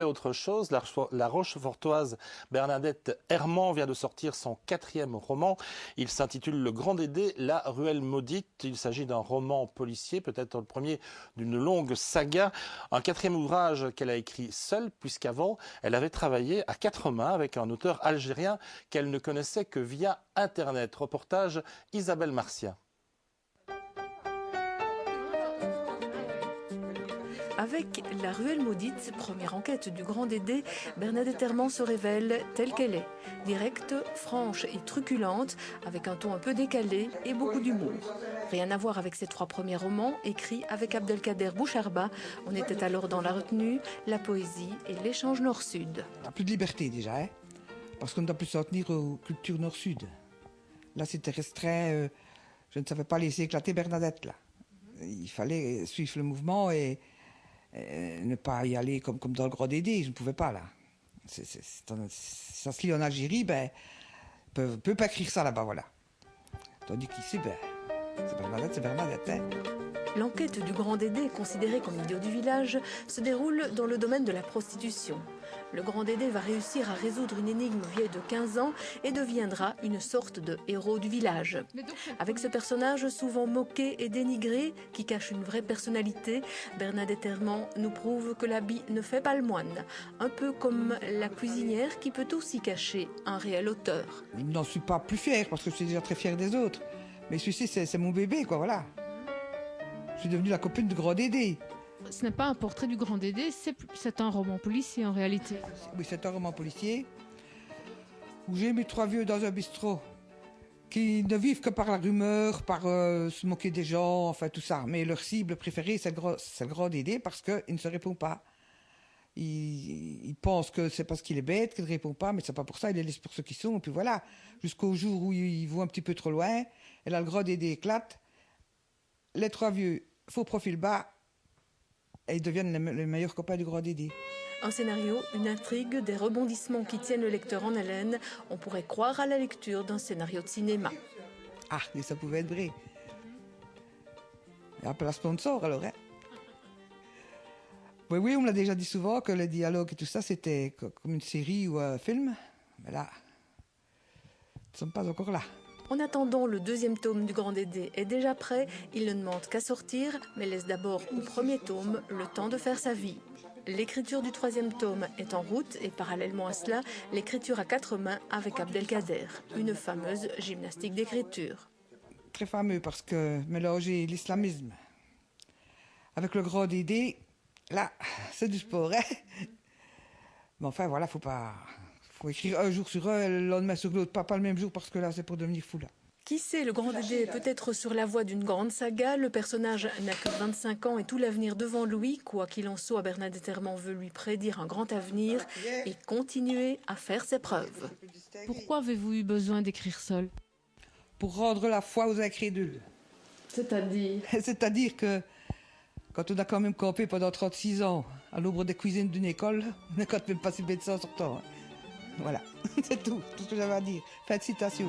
Autre chose, la Rochefortoise Bernadette Herman vient de sortir son 4e roman. Il s'intitule Le Grand Dédé, la ruelle maudite. Il s'agit d'un roman policier, peut-être le premier d'une longue saga. Un 4e ouvrage qu'elle a écrit seule, puisqu'avant, elle avait travaillé à 4 mains avec un auteur algérien qu'elle ne connaissait que via Internet. Reportage Isabelle Marcia. Avec La Ruelle Maudite, première enquête du Grand Dédé, Bernadette Herman se révèle telle qu'elle est. Directe, franche et truculente, avec un ton un peu décalé et beaucoup d'humour. Rien à voir avec ses 3 premiers romans, écrits avec Abdelkader Boucharba. On était alors dans la retenue, la poésie et l'échange nord-sud. On n'a plus de liberté déjà, hein, parce qu'on ne doit plus s'en tenir aux cultures nord-sud. Là, c'était restreint. Je ne savais pas laisser éclater Bernadette, là. Il fallait suivre le mouvement et ne pas y aller comme dans le Grand Dédé. Je ne pouvais pas, là. Ça se lit en Algérie, ben, on ne peut pas écrire ça là-bas, voilà. Tandis qu'ici, ben, c'est Bernadette, hein. L'enquête du Grand Dédé, considéré comme idiot du village, se déroule dans le domaine de la prostitution. Le Grand Dédé va réussir à résoudre une énigme vieille de 15 ans et deviendra une sorte de héros du village. Avec ce personnage souvent moqué et dénigré, qui cache une vraie personnalité, Bernadette Herman nous prouve que l'habit ne fait pas le moine. Un peu comme la cuisinière qui peut aussi cacher un réel auteur. Je n'en suis pas plus fier parce que je suis déjà très fier des autres. Mais celui-ci, c'est mon bébé, quoi, voilà. Je suis devenue la copine du Grand Dédé. Ce n'est pas un portrait du Grand Dédé, c'est un roman policier en réalité. Oui, c'est un roman policier où j'ai mis 3 vieux dans un bistrot qui ne vivent que par la rumeur, par se moquer des gens, enfin tout ça. Mais leur cible préférée, c'est le Grand Dédé parce qu'il ne se répond pas. Il pense que c'est parce qu'il est bête qu'il ne répond pas, mais c'est pas pour ça, il les laisse pour ceux qui sont. Et puis voilà, jusqu'au jour où il voit un petit peu trop loin, et là le Grand Dédé éclate. Les 3 vieux, faux profil bas, et ils deviennent les meilleurs copains du Grand Dédé. Un scénario, une intrigue, des rebondissements qui tiennent le lecteur en haleine. On pourrait croire à la lecture d'un scénario de cinéma. Ah, et ça pouvait être vrai. Et appel à sponsor alors, hein. Oui, on me l'a déjà dit souvent que les dialogues et tout ça, c'était comme une série ou un film. Mais là, nous ne sommes pas encore là. En attendant, le 2e tome du Grand Dédé est déjà prêt. Il ne demande qu'à sortir, mais laisse d'abord au 1er tome le temps de faire sa vie. L'écriture du 3e tome est en route et parallèlement à cela, l'écriture à 4 mains avec Abdelkader, une fameuse gymnastique d'écriture. Très fameux parce que mélanger l'islamisme avec le Grand Dédé, là, c'est du sport, hein. Mais enfin, voilà, faut écrire un jour sur un, le lendemain sur l'autre, pas le même jour, parce que là, c'est pour devenir fou, là. Qui sait, le Grand Dédé est peut-être sur la voie d'une grande saga. Le personnage n'a que 25 ans et tout l'avenir devant lui. Quoi qu'il en soit, Bernadette Herman veut lui prédire un grand avenir et continuer à faire ses preuves. Pourquoi avez-vous eu besoin d'écrire seul? Pour rendre la foi aux incrédules. C'est-à-dire? C'est-à-dire que quand on a quand même campé pendant 36 ans à l'ombre des cuisines d'une école, on n'est quand même pas si bête en sortant, hein. Voilà, c'est tout ce que j'avais à dire. Fin de citation.